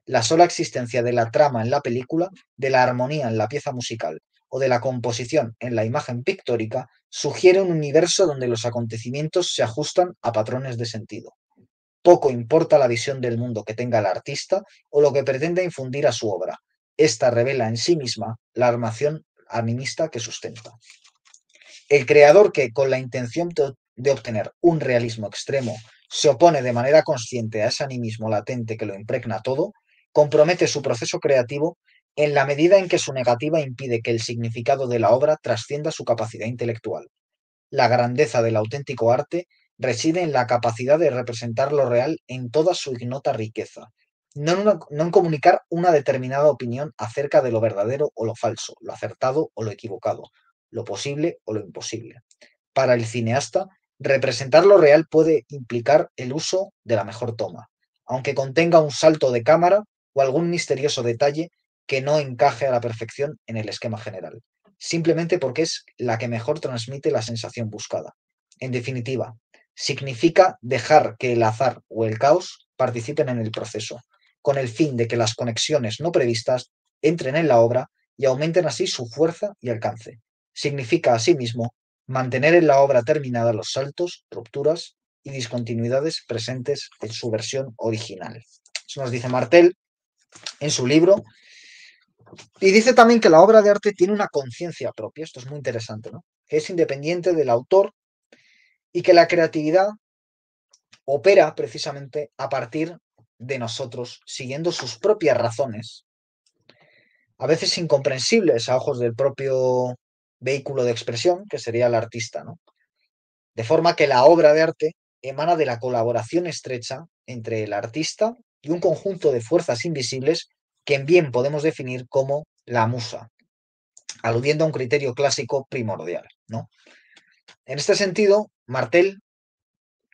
La sola existencia de la trama en la película, de la armonía en la pieza musical o de la composición en la imagen pictórica sugiere un universo donde los acontecimientos se ajustan a patrones de sentido. Poco importa la visión del mundo que tenga el artista o lo que pretenda infundir a su obra. Esta revela en sí misma la armación animista que sustenta. El creador que, con la intención de obtener un realismo extremo, se opone de manera consciente a ese animismo latente que lo impregna todo, compromete su proceso creativo en la medida en que su negativa impide que el significado de la obra trascienda su capacidad intelectual. La grandeza del auténtico arte reside en la capacidad de representar lo real en toda su ignota riqueza, no en comunicar una determinada opinión acerca de lo verdadero o lo falso, lo acertado o lo equivocado, lo posible o lo imposible. Para el cineasta, representar lo real puede implicar el uso de la mejor toma, aunque contenga un salto de cámara o algún misterioso detalle que no encaje a la perfección en el esquema general, simplemente porque es la que mejor transmite la sensación buscada. En definitiva, significa dejar que el azar o el caos participen en el proceso, con el fin de que las conexiones no previstas entren en la obra y aumenten así su fuerza y alcance. Significa, asimismo, mantener en la obra terminada los saltos, rupturas y discontinuidades presentes en su versión original. Eso nos dice Martel en su libro. Y dice también que la obra de arte tiene una conciencia propia, esto es muy interesante, ¿no? Que es independiente del autor y que la creatividad opera precisamente a partir de nosotros, siguiendo sus propias razones, a veces incomprensibles a ojos del propio vehículo de expresión, que sería el artista, ¿no? De forma que la obra de arte emana de la colaboración estrecha entre el artista y un conjunto de fuerzas invisibles que bien podemos definir como la musa, aludiendo a un criterio clásico primordial, ¿no? En este sentido, Martel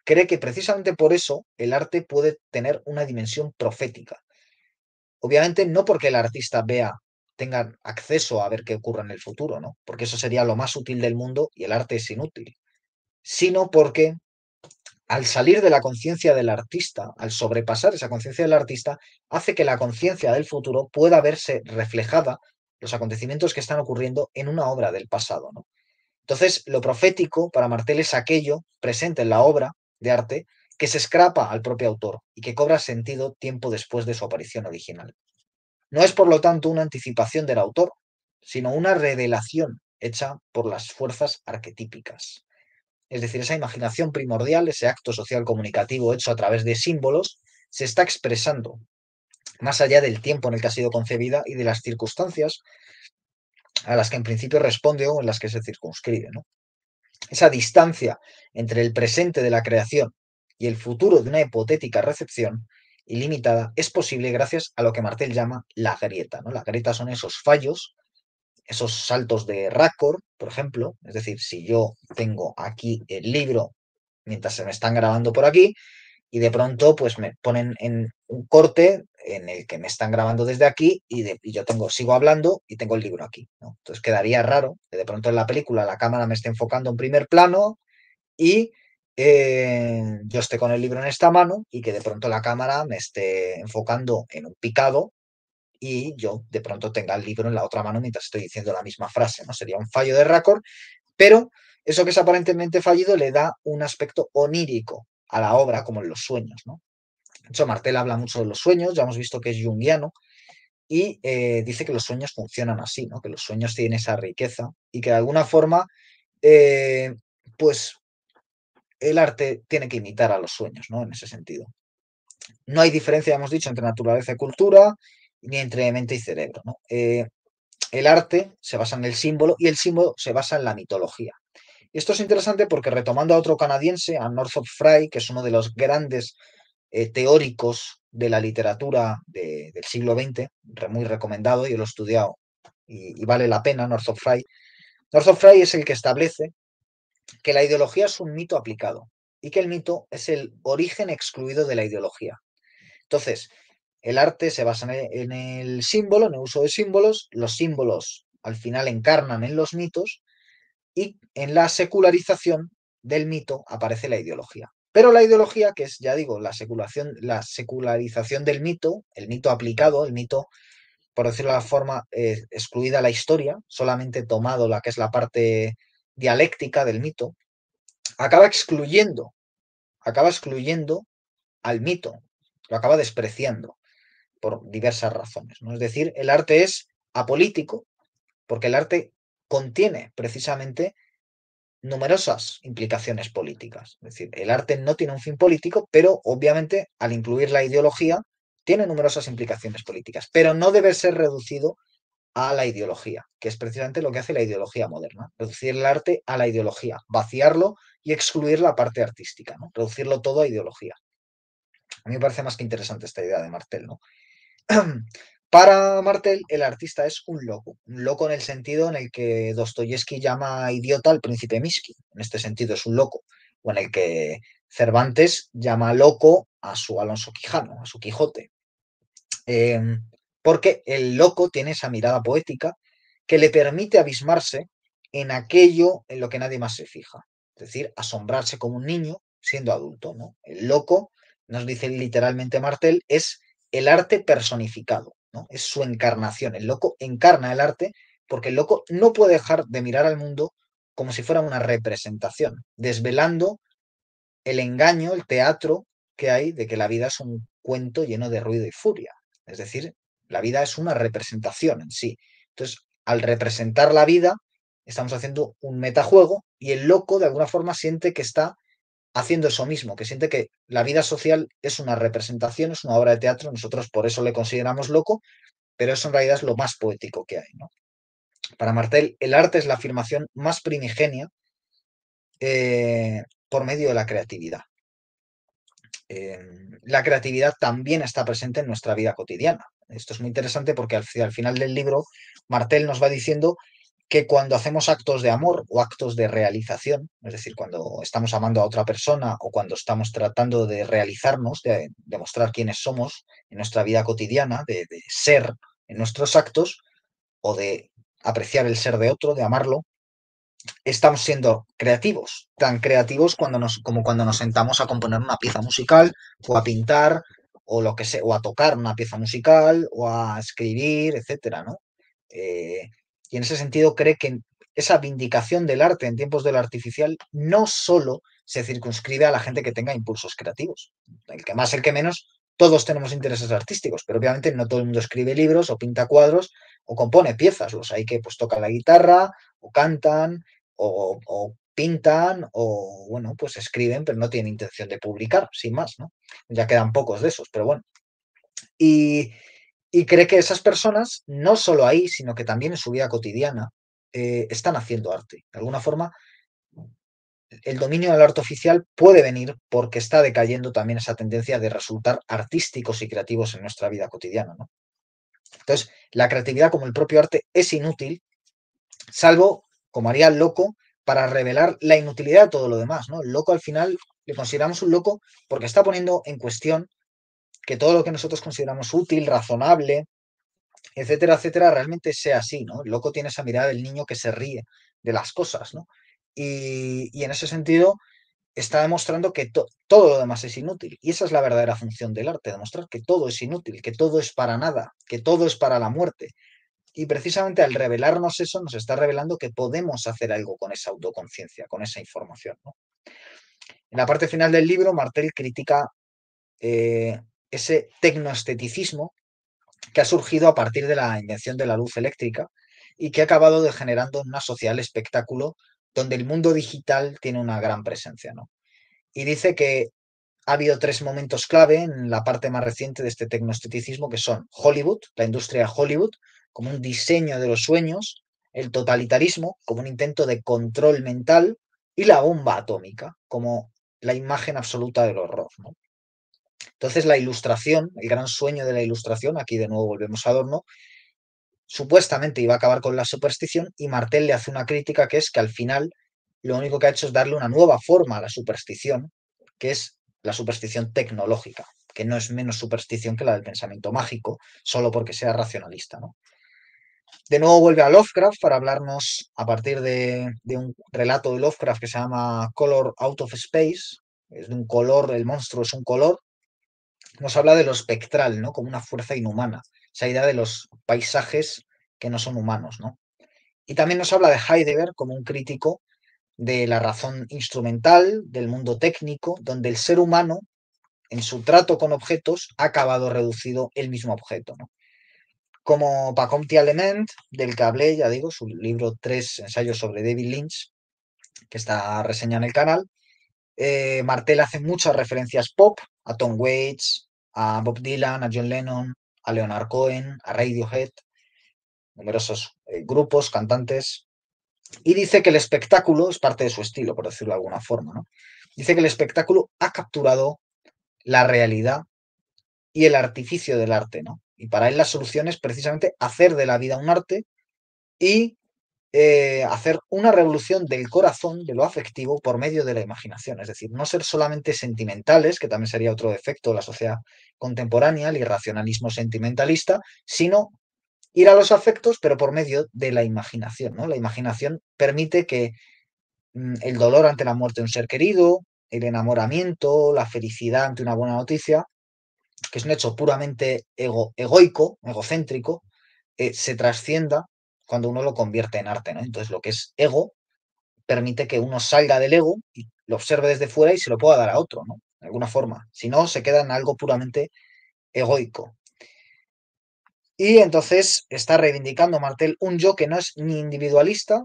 cree que precisamente por eso el arte puede tener una dimensión profética. Obviamente no porque el artista tenga acceso a ver qué ocurre en el futuro, ¿no? Porque eso sería lo más útil del mundo y el arte es inútil, sino porque al salir de la conciencia del artista, al sobrepasar esa conciencia del artista, hace que la conciencia del futuro pueda verse reflejada, los acontecimientos que están ocurriendo en una obra del pasado, ¿no? Entonces, lo profético para Martel es aquello presente en la obra de arte que se escapa al propio autor y que cobra sentido tiempo después de su aparición original. No es, por lo tanto, una anticipación del autor, sino una revelación hecha por las fuerzas arquetípicas. Es decir, esa imaginación primordial, ese acto social comunicativo hecho a través de símbolos, se está expresando más allá del tiempo en el que ha sido concebida y de las circunstancias a las que en principio responde o en las que se circunscribe, ¿no? Esa distancia entre el presente de la creación y el futuro de una hipotética recepción ilimitada es posible gracias a lo que Martel llama la grieta, ¿no? La grieta son esos fallos, esos saltos de raccord, por ejemplo, es decir, si yo tengo aquí el libro mientras se me están grabando por aquí y de pronto pues me ponen en un corte en el que me están grabando desde aquí y yo sigo hablando y tengo el libro aquí, ¿no? Entonces quedaría raro que de pronto en la película la cámara me esté enfocando en primer plano y yo esté con el libro en esta mano y que de pronto la cámara me esté enfocando en un picado y yo de pronto tenga el libro en la otra mano mientras estoy diciendo la misma frase, ¿no? Sería un fallo de raccord, pero eso que es aparentemente fallido le da un aspecto onírico a la obra, como en los sueños, ¿no? De hecho, Martel habla mucho de los sueños, ya hemos visto que es junguiano, y dice que los sueños funcionan así, ¿no? Que los sueños tienen esa riqueza y que de alguna forma, eh, pues el arte tiene que imitar a los sueños, ¿no? En ese sentido. No hay diferencia, hemos dicho, entre naturaleza y cultura, ni entre mente y cerebro, ¿no? El arte se basa en el símbolo y el símbolo se basa en la mitología. Y esto es interesante porque retomando a otro canadiense, a Northrop Frye, que es uno de los grandes teóricos de la literatura del siglo XX, muy recomendado, yo lo he estudiado y vale la pena, Northrop Frye. Northrop Frye es el que establece que la ideología es un mito aplicado y que el mito es el origen excluido de la ideología. Entonces, el arte se basa en el símbolo, en el uso de símbolos, los símbolos al final encarnan en los mitos y en la secularización del mito aparece la ideología. Pero la ideología, que es, ya digo, la secularización del mito, el mito aplicado, el mito, por decirlo de la forma, excluida la historia, solamente tomado la que es la parte dialéctica del mito, acaba acaba excluyendo al mito, lo acaba despreciando por diversas razones, ¿no? Es decir, el arte es apolítico porque el arte contiene precisamente numerosas implicaciones políticas. Es decir, el arte no tiene un fin político, pero obviamente al incluir la ideología tiene numerosas implicaciones políticas, pero no debe ser reducido a la ideología, que es precisamente lo que hace la ideología moderna, reducir el arte a la ideología, vaciarlo y excluir la parte artística, ¿no? Reducirlo todo a ideología. A mí me parece más que interesante esta idea de Martel, ¿no? Para Martel, el artista es un loco en el sentido en el que Dostoyevsky llama idiota al príncipe Miski, en este sentido es un loco, o en el que Cervantes llama loco a su Alonso Quijano, a su Quijote, eh, porque el loco tiene esa mirada poética que le permite abismarse en aquello en lo que nadie más se fija, es decir, asombrarse como un niño siendo adulto, ¿no? El loco, nos dice literalmente Martel, es el arte personificado, ¿no? Es su encarnación. El loco encarna el arte porque el loco no puede dejar de mirar al mundo como si fuera una representación, desvelando el engaño, el teatro que hay de que la vida es un cuento lleno de ruido y furia. Es decir, la vida es una representación en sí. Entonces, al representar la vida, estamos haciendo un metajuego y el loco de alguna forma siente que está haciendo eso mismo, que siente que la vida social es una representación, es una obra de teatro, nosotros por eso le consideramos loco, pero eso en realidad es lo más poético que hay, ¿no? Para Martel, el arte es la afirmación más primigenia por medio de la creatividad. La creatividad también está presente en nuestra vida cotidiana. Esto es muy interesante porque al final del libro Martel nos va diciendo que cuando hacemos actos de amor o actos de realización, es decir, cuando estamos amando a otra persona o cuando estamos tratando de realizarnos, de demostrar quiénes somos en nuestra vida cotidiana, de ser en nuestros actos o de apreciar el ser de otro, de amarlo, estamos siendo creativos, tan creativos como cuando nos sentamos a componer una pieza musical o a pintar o lo que sea, o a tocar una pieza musical o a escribir, etcétera, ¿no? Eh, y en ese sentido cree que esa vindicación del arte en tiempos del artificial no solo se circunscribe a la gente que tenga impulsos creativos, el que más, el que menos, todos tenemos intereses artísticos, pero obviamente no todo el mundo escribe libros o pinta cuadros o compone piezas, los hay que pues tocan la guitarra o cantan o pintan o, bueno, pues escriben, pero no tienen intención de publicar, sin más, ¿no? Ya quedan pocos de esos, pero bueno. Y, y cree que esas personas, no solo ahí, sino que también en su vida cotidiana, están haciendo arte. De alguna forma, el dominio del arte oficial puede venir porque está decayendo también esa tendencia de resultar artísticos y creativos en nuestra vida cotidiana, ¿no? Entonces, la creatividad como el propio arte es inútil salvo, como haría el loco, para revelar la inutilidad de todo lo demás, ¿no? El loco al final le consideramos un loco porque está poniendo en cuestión que todo lo que nosotros consideramos útil, razonable, etcétera, etcétera, realmente sea así, ¿no? El loco tiene esa mirada del niño que se ríe de las cosas, ¿no? Y en ese sentido está demostrando que todo lo demás es inútil. Y esa es la verdadera función del arte, demostrar que todo es inútil, que todo es para nada, que todo es para la muerte, y precisamente al revelarnos eso, nos está revelando que podemos hacer algo con esa autoconciencia, con esa información, ¿no? En la parte final del libro, Martel critica ese tecnoesteticismo que ha surgido a partir de la invención de la luz eléctrica y que ha acabado degenerando en una social espectáculo donde el mundo digital tiene una gran presencia, ¿no? Y dice que ha habido tres momentos clave en la parte más reciente de este tecnoesteticismo, que son Hollywood, la industria de Hollywood, como un diseño de los sueños, el totalitarismo, como un intento de control mental, y la bomba atómica, como la imagen absoluta del horror, ¿no? Entonces, la ilustración, el gran sueño de la ilustración, aquí de nuevo volvemos a Adorno, supuestamente iba a acabar con la superstición y Martel le hace una crítica que es que al final lo único que ha hecho es darle una nueva forma a la superstición, que es la superstición tecnológica, que no es menos superstición que la del pensamiento mágico, solo porque sea racionalista, ¿no? De nuevo vuelve a Lovecraft para hablarnos a partir de un relato de Lovecraft que se llama Color Out of Space, es de un color, el monstruo es un color, nos habla de lo espectral, ¿no? Como una fuerza inhumana, esa idea de los paisajes que no son humanos, ¿no? Y también nos habla de Heidegger como un crítico de la razón instrumental, del mundo técnico, donde el ser humano, en su trato con objetos, ha acabado reducido el mismo objeto, ¿no? Como Pacomti Element, del que hablé, ya digo, su libro Tres ensayos sobre David Lynch, que está reseña en el canal, Martel hace muchas referencias pop, a Tom Waits, a Bob Dylan, a John Lennon, a Leonard Cohen, a Radiohead, numerosos grupos, cantantes, y dice que el espectáculo es parte de su estilo, por decirlo de alguna forma, ¿no? Dice que el espectáculo ha capturado la realidad y el artificio del arte, ¿no? Y para él la solución es precisamente hacer de la vida un arte y hacer una revolución del corazón, de lo afectivo, por medio de la imaginación. Es decir, no ser solamente sentimentales, que también sería otro defecto de la sociedad contemporánea, el irracionalismo sentimentalista, sino ir a los afectos, pero por medio de la imaginación, ¿no? La imaginación permite que el dolor ante la muerte de un ser querido, el enamoramiento, la felicidad ante una buena noticia, que es un hecho puramente egoico, egocéntrico, se trascienda cuando uno lo convierte en arte, ¿no? Entonces, lo que es ego permite que uno salga del ego y lo observe desde fuera y se lo pueda dar a otro, ¿no? De alguna forma. Si no, se queda en algo puramente egoico. Y entonces está reivindicando Martel un yo que no es ni individualista,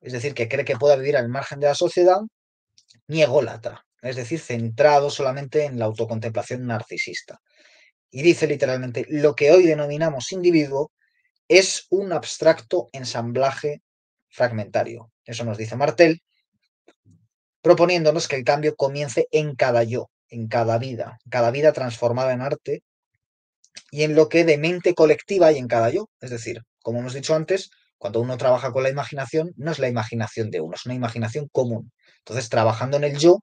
es decir, que cree que pueda vivir al margen de la sociedad, ni ególatra, es decir, centrado solamente en la autocontemplación narcisista. Y dice literalmente, lo que hoy denominamos individuo es un abstracto ensamblaje fragmentario. Eso nos dice Martel, proponiéndonos que el cambio comience en cada yo, en cada vida transformada en arte y en lo que de mente colectiva hay en cada yo. Es decir, como hemos dicho antes, cuando uno trabaja con la imaginación, no es la imaginación de uno, es una imaginación común. Entonces, trabajando en el yo,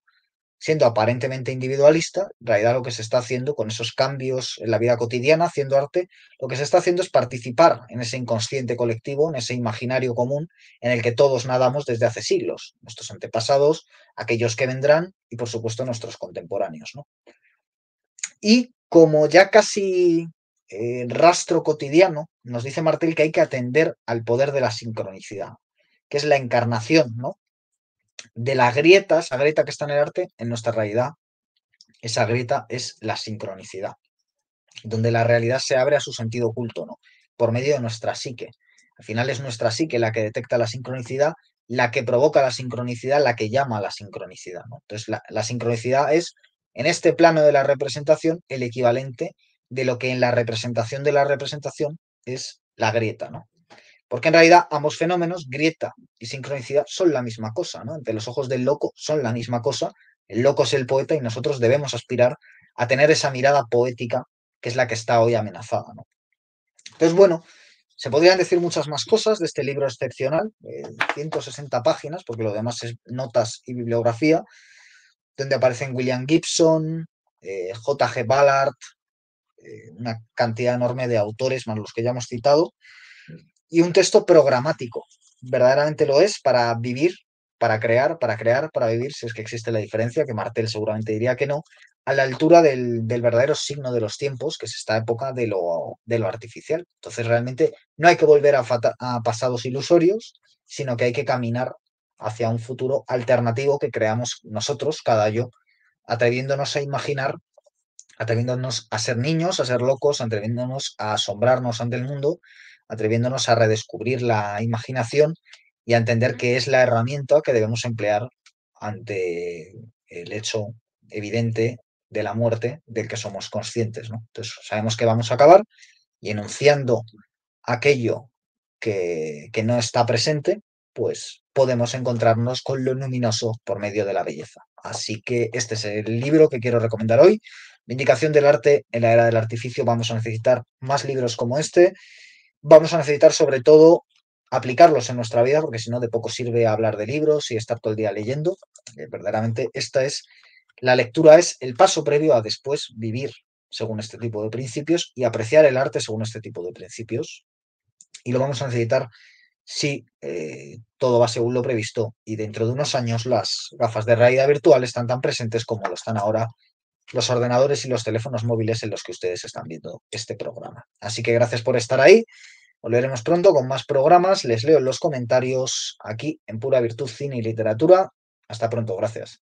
siendo aparentemente individualista, en realidad lo que se está haciendo con esos cambios en la vida cotidiana, haciendo arte, lo que se está haciendo es participar en ese inconsciente colectivo, en ese imaginario común en el que todos nadamos desde hace siglos, nuestros antepasados, aquellos que vendrán y por supuesto nuestros contemporáneos, ¿no? Y como ya casi rastro cotidiano, nos dice Martel que hay que atender al poder de la sincronicidad, que es la encarnación, ¿no? De la grieta, esa grieta que está en el arte, en nuestra realidad. Esa grieta es la sincronicidad, donde la realidad se abre a su sentido oculto, ¿no? Por medio de nuestra psique. Al final es nuestra psique la que detecta la sincronicidad, la que provoca la sincronicidad, la que llama a la sincronicidad, ¿no? Entonces, la sincronicidad es, en este plano de la representación, el equivalente de lo que en la representación de la representación es la grieta, ¿no? Porque en realidad ambos fenómenos, grieta y sincronicidad, son la misma cosa, ¿no? Ante los ojos del loco son la misma cosa. El loco es el poeta y nosotros debemos aspirar a tener esa mirada poética que es la que está hoy amenazada, ¿no? Entonces, bueno, se podrían decir muchas más cosas de este libro excepcional, 160 páginas, porque lo demás es notas y bibliografía, donde aparecen William Gibson, J.G. Ballard, una cantidad enorme de autores, más los que ya hemos citado, y un texto programático. Verdaderamente lo es para vivir, para crear, para vivir, si es que existe la diferencia, que Martel seguramente diría que no, a la altura del verdadero signo de los tiempos, que es esta época de lo artificial. Entonces, realmente no hay que volver a pasados ilusorios, sino que hay que caminar hacia un futuro alternativo que creamos nosotros, cada yo, atreviéndonos a imaginar atreviéndonos a ser niños, a ser locos, atreviéndonos a asombrarnos ante el mundo, atreviéndonos a redescubrir la imaginación y a entender que es la herramienta que debemos emplear ante el hecho evidente de la muerte del que somos conscientes, ¿no? Entonces, sabemos que vamos a acabar y enunciando aquello que no está presente, pues podemos encontrarnos con lo luminoso por medio de la belleza. Así que este es el libro que quiero recomendar hoy. Vindicación del arte en la era del artificio. Vamos a necesitar más libros como este. Vamos a necesitar sobre todo aplicarlos en nuestra vida, porque si no, de poco sirve hablar de libros y estar todo el día leyendo. Verdaderamente, esta es la lectura, es el paso previo a después vivir según este tipo de principios y apreciar el arte según este tipo de principios. Y lo vamos a necesitar si todo va según lo previsto y dentro de unos años las gafas de realidad virtual están tan presentes como lo están ahora los ordenadores y los teléfonos móviles en los que ustedes están viendo este programa. Así que gracias por estar ahí. Volveremos pronto con más programas. Les leo en los comentarios aquí en Pura Virtud Cine y Literatura. Hasta pronto. Gracias.